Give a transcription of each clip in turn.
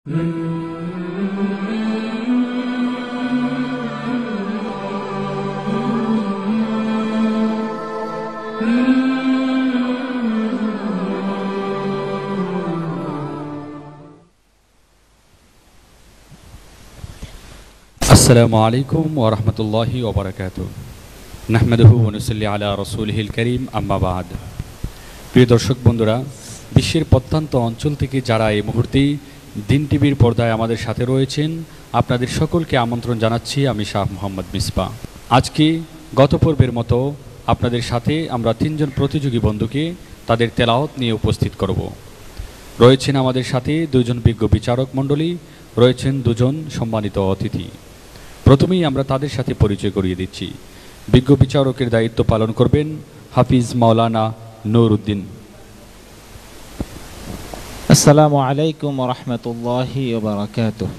আসসালামু আলাইকুম ওয়া রাহমাতুল্লাহি ওয়া বারাকাতুহু নাহমাদুহু ওয়া নুসাল্লি আলা রাসূলিহিল কারীম আম্মা বা'দ। প্রিয় দর্শক বন্ধুরা, বিশ্বের প্রত্যন্ত অঞ্চল থেকে যারা এই মুহূর্তে দিন টিভির পর্দায় আমাদের সাথে রয়েছেন, আপনাদের সকলকে আমন্ত্রণ জানাচ্ছি। আমি শাহ মোহাম্মদ মিসবাহ। আজকে গত পর্বের মতো আপনাদের সাথে আমরা তিনজন প্রতিযোগী বন্ধুকে তাদের তেলাওয়াত নিয়ে উপস্থিত করব। রয়েছেন আমাদের সাথে দুজন বিজ্ঞ বিচারক মণ্ডলী, রয়েছেন দুজন সম্মানিত অতিথি। প্রথমেই আমরা তাদের সাথে পরিচয় করিয়ে দিচ্ছি। বিজ্ঞ বিচারকের দায়িত্ব পালন করবেন হাফিজ মাওলানা নূর উদ্দিন। আসসালামু আলাইকুম ওয়া রাহমাতুল্লাহি ওয়া বারাকাতুহু।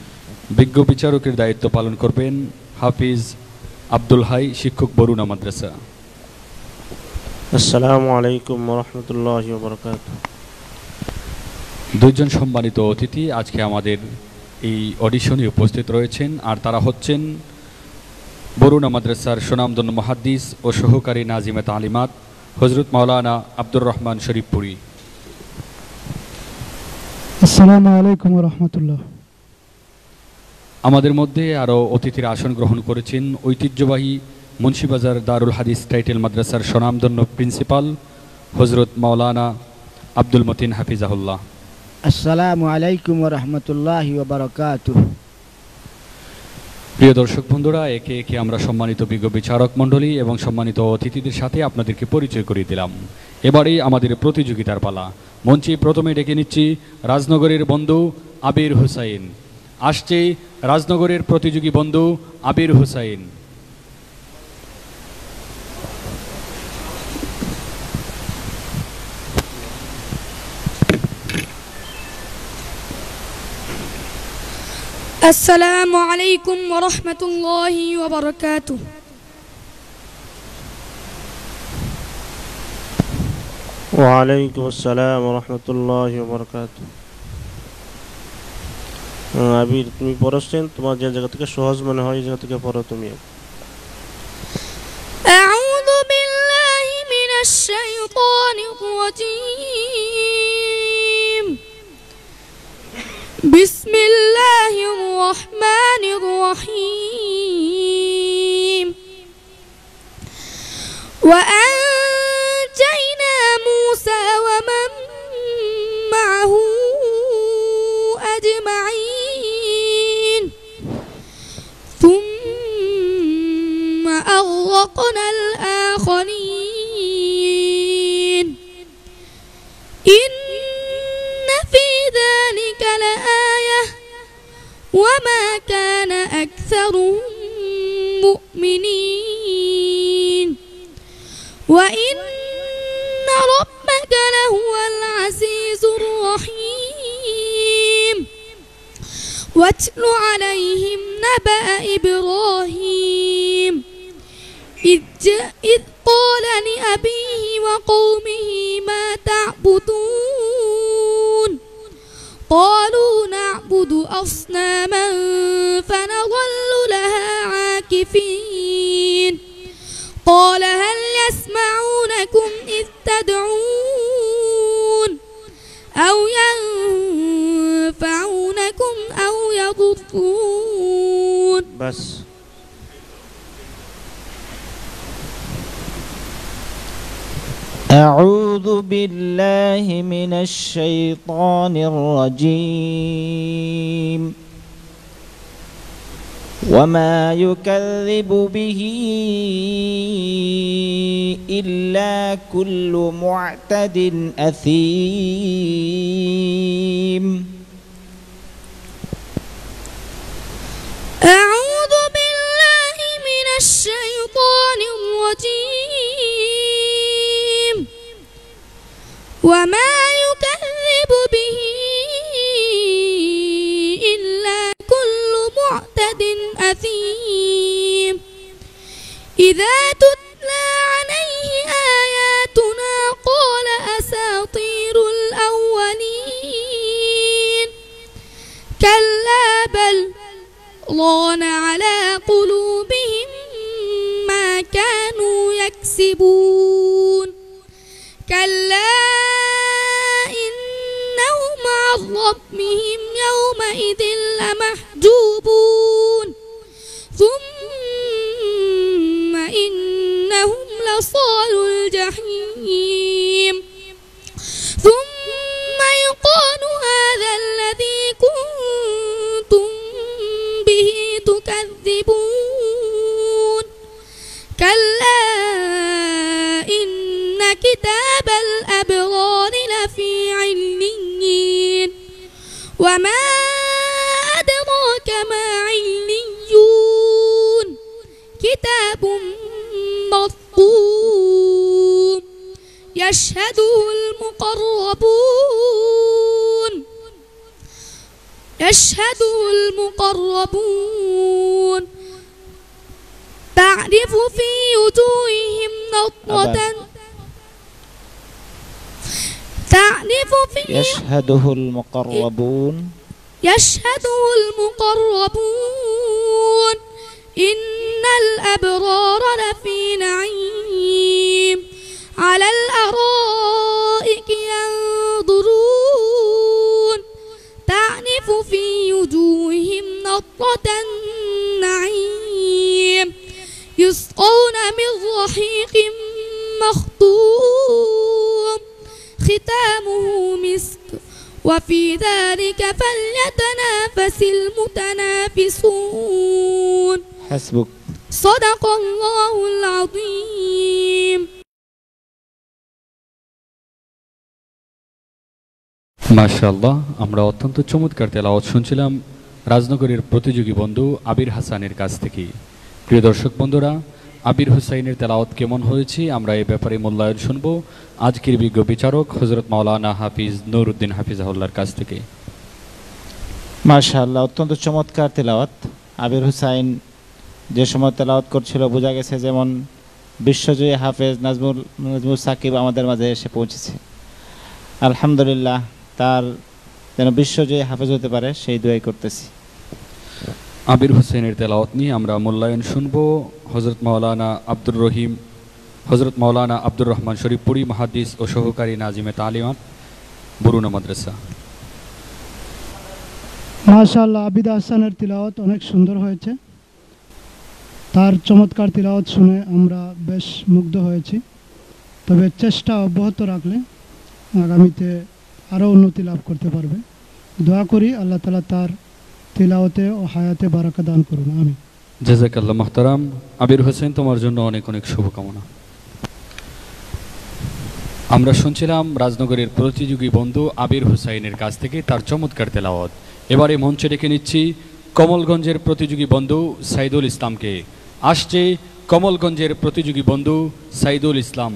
বিজ্ঞ বিচারকের দায়িত্ব পালন করবেন হাফিজ আব্দুল হাই, শিক্ষক বরুণা মাদ্রাসা। আসসালামু আলাইকুম ওয়া রাহমাতুল্লাহি ওয়া বারাকাতুহু। দুইজন সম্মানিত অতিথি আজকে আমাদের এই অডিশনে উপস্থিত রয়েছেন, আর তারা হচ্ছেন বরুণা মাদ্রাসার সুনামধন্য মুহাদ্দিস ও সহকারী নাজিমে তালিমাত হযরত মাওলানা আব্দুর রহমান শরীফপুরী। আসসালামু আলাইকুম ওয়া রাহমাতুল্লাহ। আমাদের মধ্যে আরও অতিথির আসন গ্রহণ করেছেন ঐতিহ্যবাহী মুন্সিবাজার দারুল হাদিস টাইটেল মাদ্রাসার সুনামধন্য প্রিন্সিপাল হযরত মাওলানা আব্দুল মতিন হাফিজাহুল্লাহ। আসসালামু আলাইকুম ওয়া রাহমাতুল্লাহি ওয়া বারাকাতুহু। প্রিয় দর্শক বন্ধুরা, একে একে আমরা সম্মানিত বিজ্ঞ বিচারক মণ্ডলী এবং সম্মানিত অতিথিদের সাথে আপনাদেরকে পরিচয় করিয়ে দিলাম। এবারেই আমাদের প্রতিযোগিতার পালা। মঞ্চে প্রথমে ডেকে নিচ্ছি রাজনগরের বন্ধু আবির হুসাইন। আসছে রাজনগরের প্রতিযোগী বন্ধু আবির হুসাইন। আসসালামু আলাইকুম ওয়া রাহমাতুল্লাহি ওয়া বারাকাতুহু। ওয়া আলাইকুম আসসালাম ওয়া রাহমাতুল্লাহি ওয়া বারাকাতুহু। আবির, তুমি পড়ছেন, তোমার যে জায়গা থেকে সহজ মনে হয় এই জায়গা থেকে পড়ো তুমি। আউযু বিল্লাহি মিনাশ শাইতানির রাজীম। বিসমিল্লাহির রহমানির রহিম। ওয়া আনজাইনা মূসা ওয়া মান মা'হু আজমাইন। সুম্মা আগরাকনাল আখিরিন। ইন্না ফী যালিকা লাআয়াহ ওয়া মা কানা আকসারুহুম মুমিনিন ওয়া ইন্না রাব্বাকা লাহুয়াল আজিজুর রহিম। ওয়াতলু আলাইহিম নাবা'a ইব্রাহিম إذ قال لأبيه وقومه ما تعبدون قالوا نعبد أصناما فنظل لها عاكفين قال هل يسمعونكم إذ تدعون أو ينفعونكم أو يضرون. بس أعوذ بالله من الشيطان الرجيم. وما يكذب به إلا كل معتد أثيم. أعوذ بالله من الشيطان الرجيم. وما يكذب به إلا كل معتد أثيم. إذا تتلى عليه آياتنا قال أساطير الأولين. كلا ران على قلوبهم ما كانوا يكسبون كلا إنهم عن ربهم يومئذ لمحجوبون ثم إنهم لصالوا الجحيم ثم يقال هذا الذي كنتم به تكذبون كلا إن كتاب الأبرار لفي عليين وما أدراك ما عليون كتاب مرقوم يشهده المقربون تعرف في وجوههم نضرة يشهده المقربون إن الأبرار لفي نعيم على الأرائك ينظرون تعرف في وجوههم نضرة النعيم يسقون من رحيق مختوم ختامه مسك وفي ذلك فليتنافس المتنافسون حسبك صدق الله العظيم মাশাআল্লাহ, আমরা অত্যন্ত চমৎকার তেলাওয়াত শুনছিলাম রাজনগরের প্রতিযোগী বন্ধু আবির হাসানের কাছ থেকে। প্রিয় দর্শক বন্ধুরা, আবির হুসাইনের তেলাওয়াত কেমন হয়েছে আমরা এই ব্যাপারে মূল্যায়ন শুনব আজকের বিজ্ঞ বিচারক হযরত মাওলানা হাফিজ নুরউদ্দিন হাফিজাহুল্লাহর কাছ থেকে। মাশাআল্লাহ, অত্যন্ত চমৎকার তেলাওয়াত। আবির হুসাইন যে সময় তেলাওয়াত করছিল বোঝা গেছে যেমন বিশ্বজয়ী হাফেজ নাজমুল সাকিব আমাদের মাঝে এসে পৌঁছেছে। আলহামদুলিল্লাহ, তার যেন বিশ্বজয়ী হাফেজ হতে পারে সেই দোয়াই করতেছি। আবির হুসাইনের তেলাওয়াত নিয়ে আমরা মূল্যায়ন শুনব হযরত মাওলানা আব্দুর রহমান শরীফপুরি মুহাদ্দিস ও সহকারী নাজিমে তালিমাত বুরুনা মাদ্রাসা। মাশাআল্লাহ, আবিদ হাসানের তিলাওয়াত অনেক সুন্দর হয়েছে। তার চমৎকার তিলাওয়াত শুনে আমরা বেশ মুগ্ধ হয়েছি। তবে চেষ্টা অব্যাহত রাখলে আগামীতে আরও উন্নতি লাভ করতে পারবে। দোয়া করি আল্লাহ তাআলা তার তিলাওয়াতে ও হায়াতে বারাকা দান করুন, আমিন। জাযাকাল্লাহ মুহতারাম। আবির হোসেন, তোমার জন্য অনেক অনেক শুভকামনা। আমরা শুনছিলাম রাজনগরের প্রতিযোগী বন্ধু আবির হুসাইনের কাছ থেকে তার চমৎকার তেলাওয়াত। এবারে মঞ্চে ডেকে নিচ্ছি কমলগঞ্জের প্রতিযোগী বন্ধু সাইদুল ইসলামকে। আসছে কমলগঞ্জের প্রতিযোগী বন্ধু সাইদুল ইসলাম।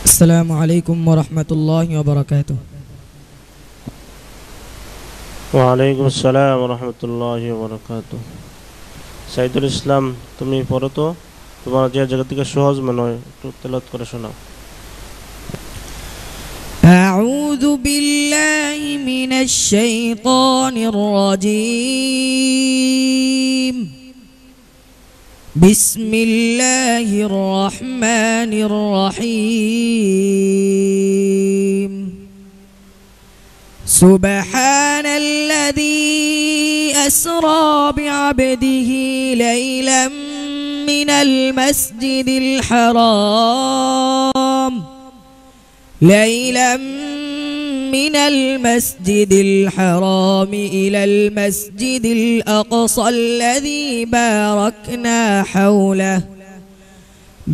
আসসালামু আলাইকুম ওয়া রাহমাতুল্লাহি ওয়া বারাকাতুহু। ওয়া আলাইকুম আসসালাম ওয়া রাহমাতুল্লাহি ওয়া বারাকাতুহু। সাইদুল ইসলাম, তুমি পড়ো তো, তোমার যে জায়গা থেকে সহজ মনে হয় একটু তেলাওয়াত করে শোনাও। আউযু বিল্লাহি মিনাশ শাইতানির রাজীম। বিসমিল্লাহির রহমানির রহিম। সুবহানাল্লাযী আসরা বি'আবদিহি লাইলাম মিনাল মাসজিদিল হারাম من المسجد الحرام إلى المسجد الأقصى الذي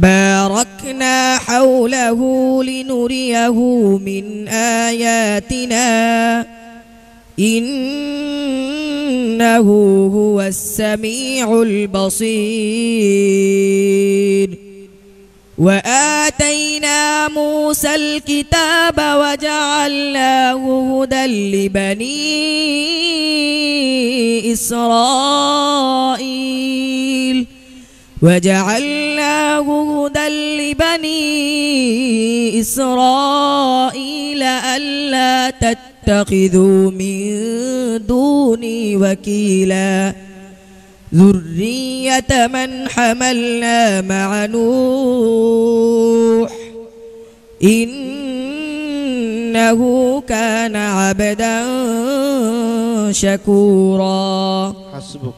باركنا حوله لنريه من آياتنا إنه هو السميع البصير. وآتينا موسى الكتاب وجعلناه هدى لبني إسرائيل وجعلنا جعلناه هدى لبني إسرائيل ألا تتخذوا من دوني وكيلا ذرية من حملنا مع نوح إنه كان عبدا شكورا حسبك.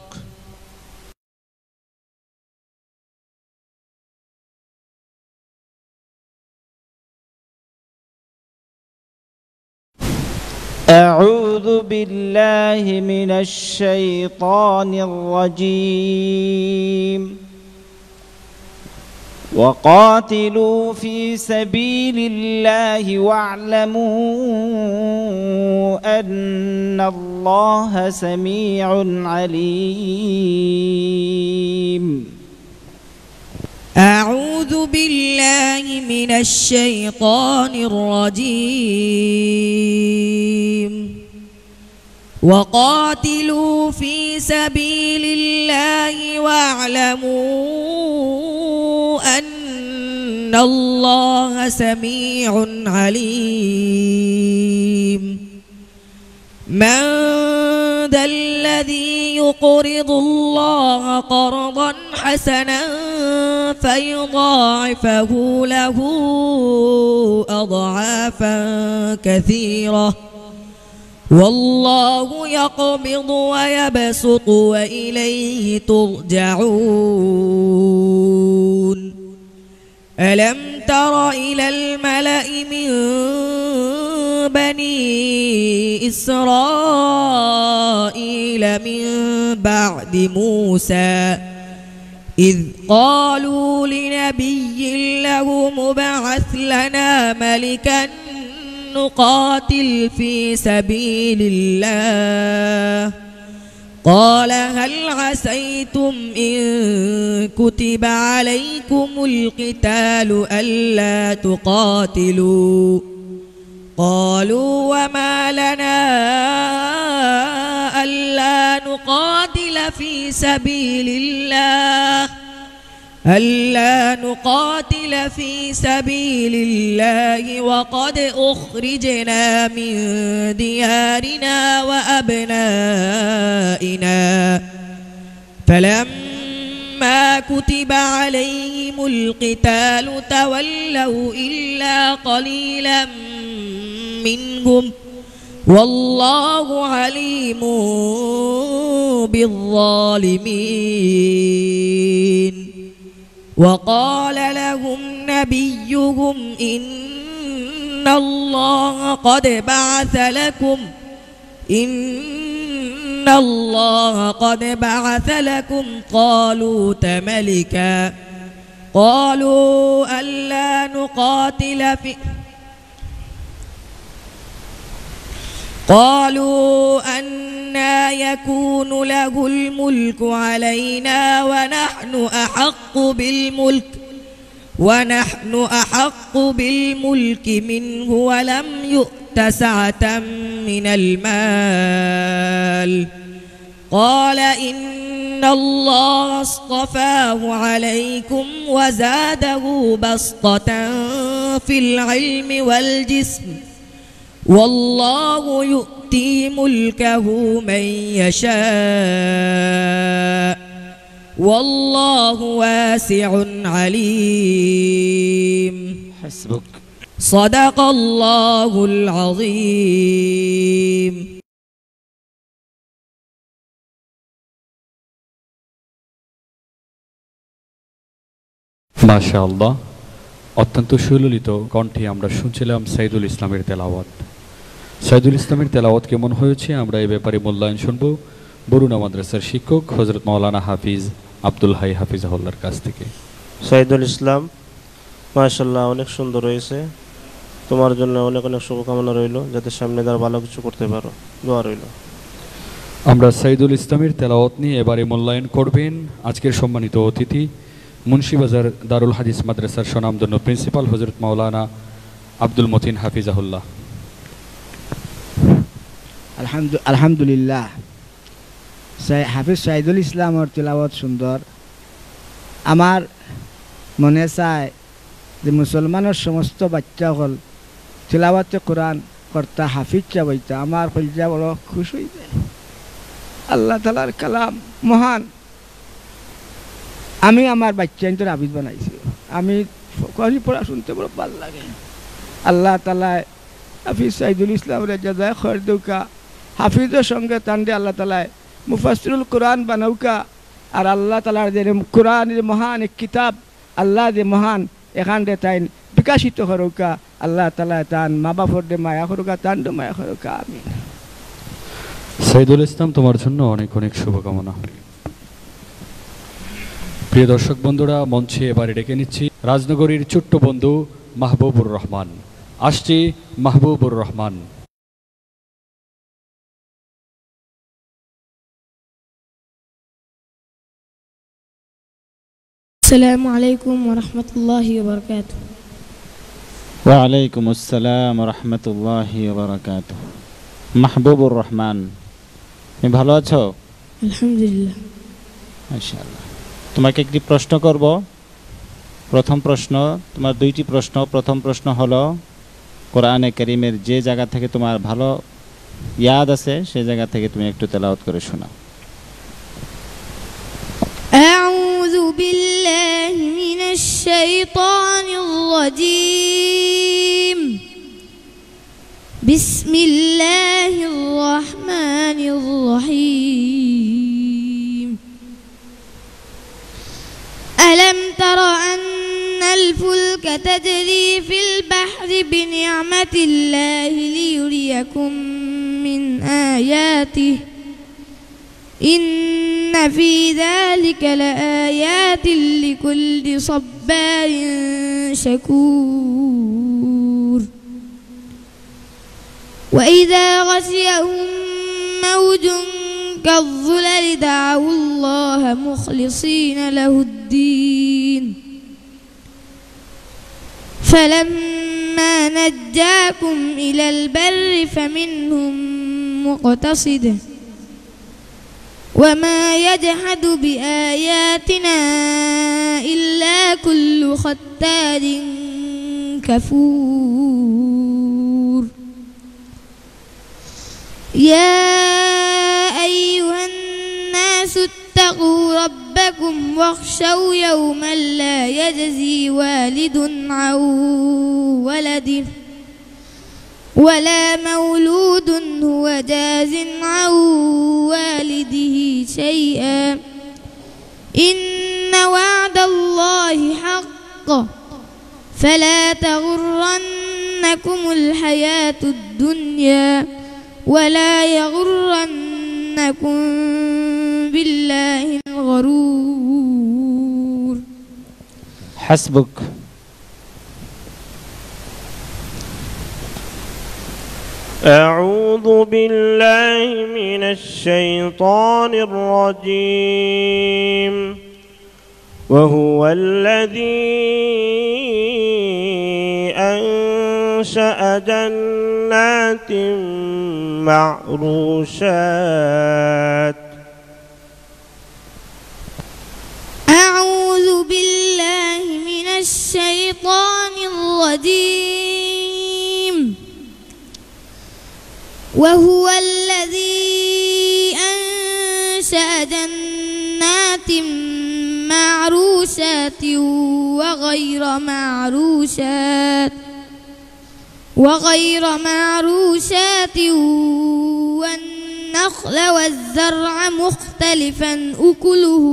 أعوذ بالله من الشيطان الرجيم. وقاتلوا في سبيل الله واعلموا أن الله سميع عليم. أعوذ بالله من الشيطان الرجيم. وقاتلوا في سبيل الله واعلموا أن الله سميع عليم. من ذا الذي يقرض الله قرضا حسنا فيضاعفه له أضعافا كثيرة والله يقبض ويبسط وإليه ترجعون. ألم تر إلى الملأ من بني إسرائيل من بعد موسى إذ قالوا لنبي له مبعث لنا ملكا نقاتل في سبيل الله قال هل عسيتم إن كتب عليكم القتال ألا تقاتلوا قالوا وما لنا ألا نقاتل في سبيل الله وقد أخرجنا من ديارنا وأبنائنا فلما كتب عليهم القتال تولوا إلا قليلا منهم والله عليم بالظالمين. وقال لهم نبيهم إن الله قد بعث لكم طالوت ملكا قالوا ألا نقاتل قالوا أنى يكون له الملك علينا ونحن أحق بالملك منه ولم يؤت سعة من المال قال إن الله اصطفاه عليكم وزاده بسطة في العلم والجسم والله يؤتي ملكه من يشاء والله واسع عليم. حسبك. صدق الله العظيم. মাশাআল্লাহ, অত্যন্ত সুললিত কণ্ঠে আমরা শুনছিলাম সাইদুল ইসলামের তেলাওয়াত। সাইদুল ইসলামের তেলাওয়াত কেমন হয়েছে আমরা এই ব্যাপারে মূল্যায়ন শুনব বরুণা মাদ্রাসার শিক্ষক হযরত মাওলানা হাফিজ আব্দুল হাই হাফিজাহুল্লাহর কাছ থেকে। সাইদুল ইসলাম, মাশাআল্লাহ, অনেক সুন্দর হয়েছে। তোমার জন্য অনেক অনেক শুভকামনা রইল, যাতে সামনে দ্বারা ভালো কিছু করতে পারো। দোয়া রইল। আমরা সাইদুল ইসলামের তেলাওয়াত নিয়ে এবারে মূল্যায়ন করবেন আজকের সম্মানিত অতিথি মুন্সিবাজার দারুল হাদিস মাদ্রাসার স্বনামধন্য প্রিন্সিপাল হযরত মাওলানা আব্দুল মতিন হাফিজাহুল্লাহ। আলহামদুলিল্লাহ, হাফিজ সাইদুল ইসলামের তেলাওয়াত সুন্দর। আমার মনে চায় যে মুসলমানের সমস্ত বাচ্চা হল তিলাওয়াতে কোরআন কর্তা হাফিজ চাবইতা আমার কলজা বড় খুশ হয়ে যায়। আল্লাহ তাআলার কালাম মহান। আমি আমার বাচ্চা ইন্তর হাফিজ বানাইছি, আমি পড়া শুনতে বড় ভালো লাগে। আল্লাহ তাআলা হাফিজ সাইদুল ইসলামের জাযায় খৈর দৌকা, হাফিজের সঙ্গে তান্ডে আল্লাহ তাআলা মুফাসসিরুল কোরআন বানাউকা। আর আল্লাহ তাআলার যে কোরআনের মহান এক কিতাব, আল্লাহ যে মহান এখান দে তাই বিকাশিত করুকা। আল্লাহ তাআলা তান মা বাপর দে মায়া করুকা, তান দে মায়া করুকা। আমিন। সাইদুল ইসলাম, তোমার জন্য অনেক অনেক শুভকামনা। প্রিয় দর্শক বন্ধুরা, মঞ্চে এবারে ডেকে নিচ্ছি রাজনগরীর ছোট্ট বন্ধু মাহবুবুর রহমান। আসছি মাহবুবুর রহমান। আসসালামু আলাইকুম ওয়া রাহমাতুল্লাহি ওয়া বারাকাতুহু। ওয়ালাইকুম আসসালাম রহমতুল্লাহি ওয়া বারাকাতুহু। মাহবুবুর রহমান, তুমি ভালো আছো? আলহামদুলিল্লাহ। মাশাআল্লাহ। তোমাকে একটি প্রশ্ন করব। প্রথম প্রশ্ন, তোমার দুইটি প্রশ্ন। প্রথম প্রশ্ন হলো কোরআনে কারীমের যে জায়গা থেকে তোমার ভালো ইয়াদ আছে সেই জায়গা থেকে তুমি একটু তেলাওয়াত করে শোনাও। أعوذ بالله من الشيطان الرجيم. بسم الله الرحمن الرحيم. ألم تر أن الفلك تجري في البحر بنعمة الله ليريكم من آياته إن في ذلك لآيات لكل صبار شكور. وإذا غشيهم موج كالظلل دعوا الله مخلصين له الدين فلما نجاكم إلى البر فمنهم مقتصد وما يجحد بآياتنا إلا كل ختار كفور. يا أيها الناس اتقوا ربكم واخشوا يوما لا يجزي والد عن ولده ولا مولود هو جاز عن والده شيئا إن وعد الله حق فلا تغرنكم الحياة الدنيا ولا يغرنكم بالله الغرور. حسبك. أعوذ بالله من الشيطان الرجيم. وهو الذي أنشأ جنات معروشات. أعوذ بالله من الشيطان الرجيم. وهو الذي أنشأ جنات معروشات وغير معروشات والنخل والزرع مختلفا أكله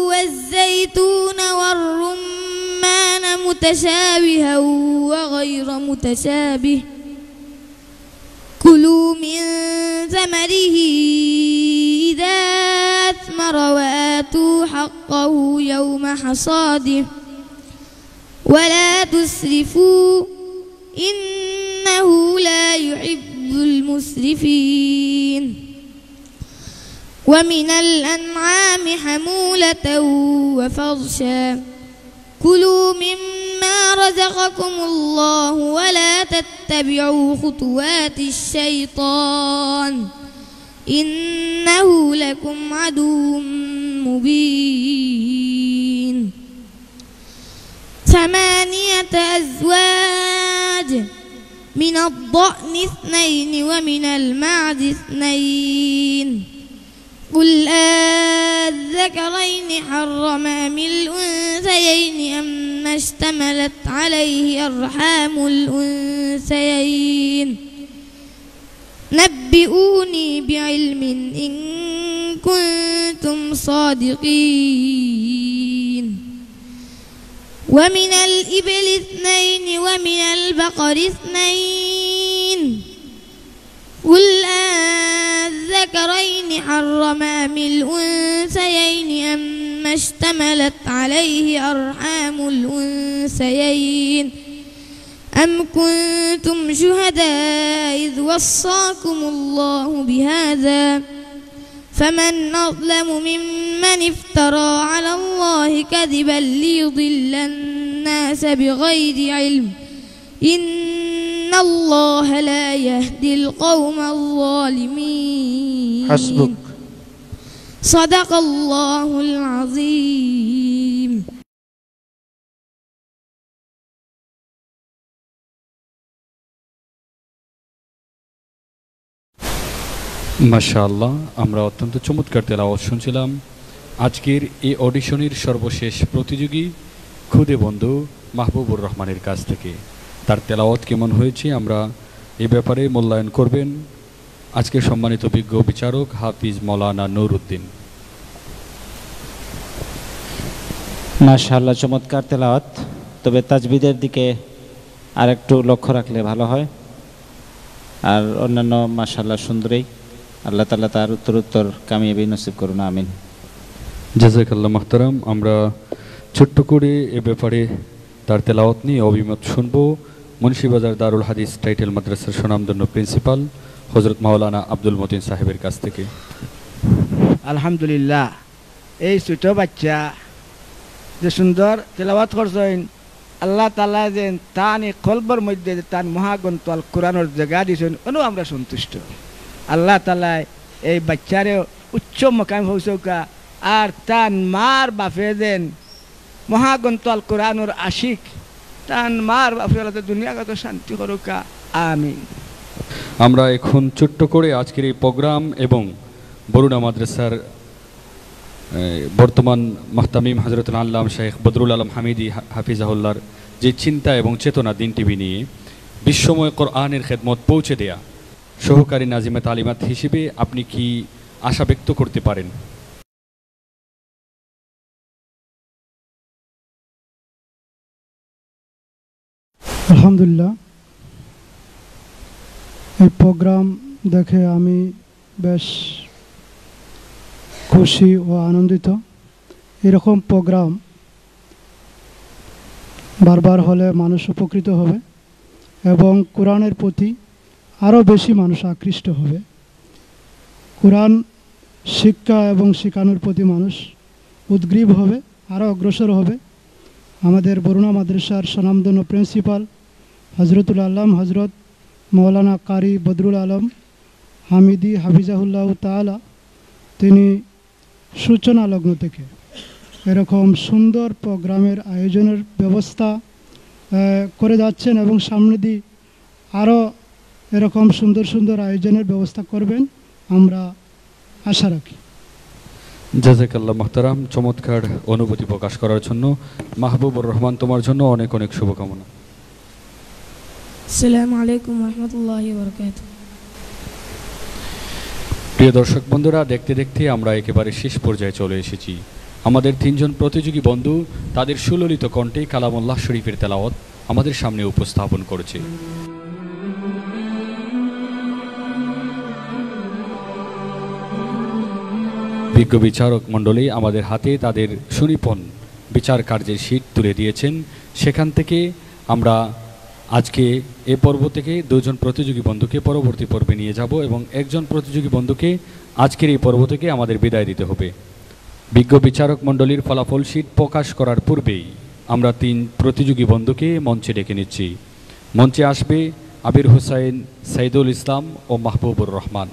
والزيتون والرمان متشابها وغير متشابه كلوا من ثمره إذا أثمر وآتوا حقه يوم حصاده ولا تسرفوا إنه لا يحب المسرفين. ومن الأنعام حمولة وفرشا كلوا مما رزقكم الله ولا تتبعوا خطوات الشيطان إنه لكم عدو مبين 8 أزواج من الضأن 2 ومن المعز 2 قل الذكرين حرم أم الأنثيين أما اشتملت عليه أرحام الأنثيين نبئوني بعلم إن كنتم صادقين ومن الإبل 2 ومن البقر 2 قل الذكرين حرم أم الأنثيين أما اشتملت عليه أرحام الأنثيين أم كنتم شهداء إذ وصاكم الله بهذا فمن أظلم ممن افترى على الله كذبا ليضل الناس بغير علم إن الله لا يهدي القوم الظالمين حسبك صدق الله العظيم মাশাআল্লাহ, আমরা অত্যন্ত চমৎকার তেলাওয়াত শুনছিলাম। আজকের এই অডিশনের সর্বশেষ প্রতিযোগী খুদে বন্ধু মাহবুবুর রহমানের কাছ থেকে তার তেলাওয়াত কেমন হয়েছে আমরা এ ব্যাপারে মূল্যায়ন করবেন আজকের সম্মানিত বিজ্ঞ বিচারক হাফিজ মাওলানা নুরউদ্দিন। মাশাআল্লাহ, চমৎকার তেলাওয়াত। তবে তাজবিদের দিকে আর একটু লক্ষ্য রাখলে ভালো হয়। আর অন্যান্য মাশাআল্লাহ সুন্দরই। আল্লাহ তাআলা তার উত্তর কামিয়াবি নসিব করুন, আমিন। জাযাকাল্লাহ মুহতারাম। আমরা ছোট্ট করে এ ব্যাপারে তার তেলাওয়াত নিয়ে অভিমত শুনবো মুন্সিবাজার দারুল হাদিস টাইটেল মাদ্রাসার সুনামধন্য প্রিন্সিপাল হযরত মাওলানা আব্দুল মতিন সাহেবের কাছ থেকে। আলহামদুলিল্লাহ, এই ছোট বাচ্চা যে সুন্দর তেলাওয়াত করছেন, আল্লাহ তাআলা যে তানি কলবের মধ্যে যে তান মহাগ্রন্থ আল কোরআনের জায়গা দিয়েছেন, অনু আমরা সন্তুষ্ট। আল্লাহ তাআলা এই বাচ্চারে উচ্চ মকাম হইসৌকা আর তান মার বাপে দেন মহাগ্রন্থ আল কোরআনের আশিক, তান মার বাপে দুনিয়াগত শান্তি করুকা, আমিন। আমরা এখন ছোট্ট করে আজকের এই প্রোগ্রাম এবং বরুণা মাদ্রাসার বর্তমান মাহতামিম হযরতুল আল্লামা শেখ বদরুল আলম হামিদি হাফিজাহুল্লাহর যে চিন্তা এবং চেতনা দিন টিভি নিয়ে বিশ্বময় কোরআনের খেদমত পৌঁছে দেয়া সহকারী নাজিমে তালিমাত হিসেবে আপনি কি আশা ব্যক্ত করতে পারেন? আলহামদুলিল্লাহ, এই প্রোগ্রাম দেখে আমি বেশ খুশি ও আনন্দিত। এরকম প্রোগ্রাম বারবার হলে মানুষ উপকৃত হবে এবং কোরআনের প্রতি আরও বেশি মানুষ আকৃষ্ট হবে। কোরআন শিক্ষা এবং শেখানোর প্রতি মানুষ উদ্গ্রীব হবে, আরও অগ্রসর হবে। আমাদের বরুণা মাদ্রাসার স্বনামধন্য প্রিন্সিপাল হজরতুল আল্লাম হজরত মৌলানা কারি বদরুল আলম হামিদি হাফিজাহুল্লাহ তাআলা, তিনি সূচনা লগ্ন থেকে এরকম সুন্দর প্রোগ্রামের আয়োজনের ব্যবস্থা করে যাচ্ছেন এবং সামনে দিয়ে আরও এরকম সুন্দর সুন্দর আয়োজনের ব্যবস্থা করবেন, আমরা আশা রাখি। জাযাকাল্লাহ মুহতারাম, চমৎকার অনুভূতি প্রকাশ করার জন্য। মাহবুবুর রহমান, তোমার জন্য অনেক অনেক শুভকামনা। আসসালামু আলাইকুম ওয়া রাহমাতুল্লাহি ওয়া বারাকাতুহু। প্রিয় দর্শক বন্ধুরা, দেখতে দেখতে আমরা একেবারে শেষ পর্যায়ে চলে এসেছি। আমাদের 3 জন প্রতিযোগী বন্ধু তাদের সুললিত কণ্ঠে কালামুল্লাহ শরীফের তেলাওয়াত আমাদের সামনে উপস্থাপন করেছে। বিজ্ঞ বিচারক মণ্ডলী আমাদের হাতে তাদের সুনিপুণ বিচার কার্যের শীট তুলে দিয়েছেন। সেখান থেকে আমরা আজকে এ পর্ব থেকে 2 জন প্রতিযোগী বন্ধুকে পরবর্তী পর্বে নিয়ে যাব এবং 1 জন প্রতিযোগী বন্ধুকে আজকের এই পর্ব থেকে আমাদের বিদায় দিতে হবে। বিজ্ঞ বিচারক মণ্ডলীর ফলাফল শীট প্রকাশ করার পূর্বেই আমরা 3 প্রতিযোগী বন্ধুকে মঞ্চে ডেকে নিচ্ছি। মঞ্চে আসবে আবির হোসাইন, সাইদুল ইসলাম ও মাহবুবুর রহমান।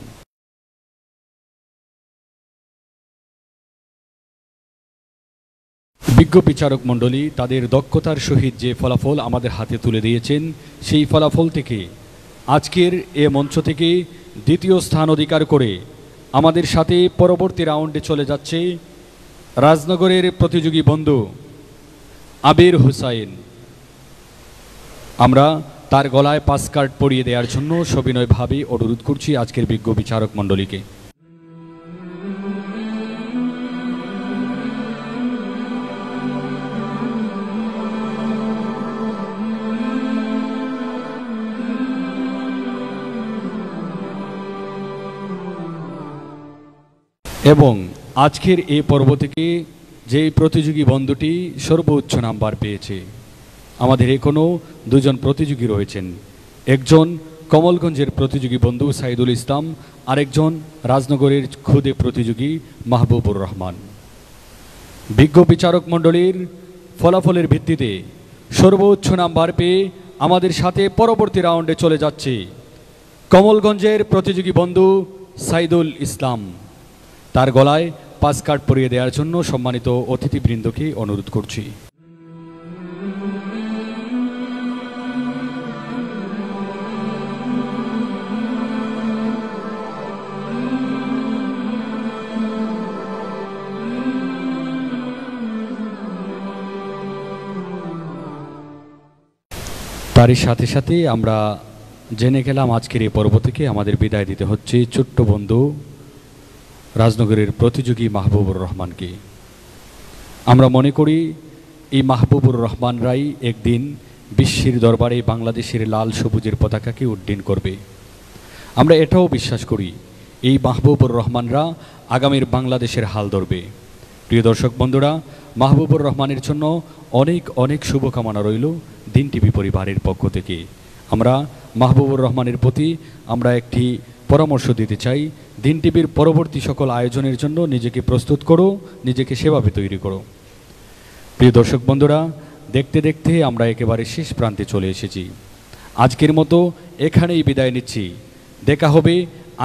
বিজ্ঞ বিচারক মণ্ডলী তাদের দক্ষতার সহিত যে ফলাফল আমাদের হাতে তুলে দিয়েছেন, সেই ফলাফল থেকে আজকের এ মঞ্চ থেকে দ্বিতীয় স্থান অধিকার করে আমাদের সাথে পরবর্তী রাউন্ডে চলে যাচ্ছে রাজনগরের প্রতিযোগী বন্ধু আবির হুসাইন। আমরা তার গলায় পাস কার্ড পরিয়ে দেওয়ার জন্য সবিনয়ভাবে অনুরোধ করছি আজকের বিজ্ঞ বিচারক মণ্ডলীকে। এবং আজকের এই পর্ব থেকে যে প্রতিযোগী বন্ধুটি সর্বোচ্চ নাম্বার পেয়েছে, আমাদের এখনও দুজন প্রতিযোগী রয়েছেন। একজন কমলগঞ্জের প্রতিযোগী বন্ধু সাইদুল ইসলাম, আরেকজন রাজনগরের খুদে প্রতিযোগী মাহবুবুর রহমান। বিজ্ঞ বিচারক মণ্ডলীর ফলাফলের ভিত্তিতে সর্বোচ্চ নাম্বার পেয়ে আমাদের সাথে পরবর্তী রাউন্ডে চলে যাচ্ছে কমলগঞ্জের প্রতিযোগী বন্ধু সাইদুল ইসলাম। তার গলায় পাস কার্ড পরিয়ে দেওয়ার জন্য সম্মানিত অতিথিবৃন্দকে অনুরোধ করছি। তারই সাথে সাথে আমরা জেনে গেলাম আজকের এই পর্ব থেকে আমাদের বিদায় দিতে হচ্ছে ছোট্ট বন্ধু রাজনগরের প্রতিযোগী মাহবুবুর রহমানকে। আমরা মনে করি এই মাহবুবুর রহমানরাই একদিন বিশ্বের দরবারে বাংলাদেশের লাল সবুজের পতাকাকে উড্ডীন করবে। আমরা এটাও বিশ্বাস করি এই মাহবুবুর রহমানরা আগামীর বাংলাদেশের হাল ধরবে। প্রিয় দর্শক বন্ধুরা, মাহবুবুর রহমানের জন্য অনেক অনেক শুভকামনা রইল দিন টিভি পরিবারের পক্ষ থেকে। আমরা মাহবুবুর রহমানের প্রতি আমরা একটি পরামর্শ দিতে চাই, দিন টিভির পরবর্তী সকল আয়োজনের জন্য নিজেকে প্রস্তুত করো, নিজেকে সেভাবে তৈরি করো। প্রিয় দর্শক বন্ধুরা, দেখতে দেখতে আমরা একেবারে শেষ প্রান্তে চলে এসেছি। আজকের মতো এখানেই বিদায় নিচ্ছি। দেখা হবে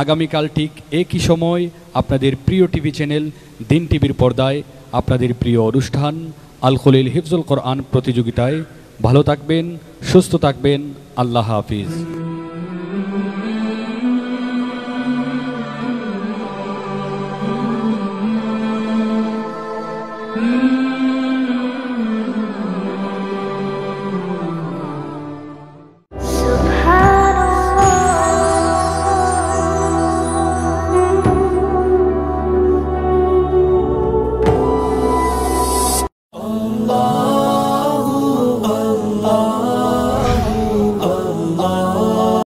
আগামীকাল ঠিক একই সময় আপনাদের প্রিয় টিভি চ্যানেল দিন টিভির পর্দায় আপনাদের প্রিয় অনুষ্ঠান আল খলিল হিফজুল কোরআন প্রতিযোগিতায়। ভালো থাকবেন, সুস্থ থাকবেন। আল্লাহ হাফিজ।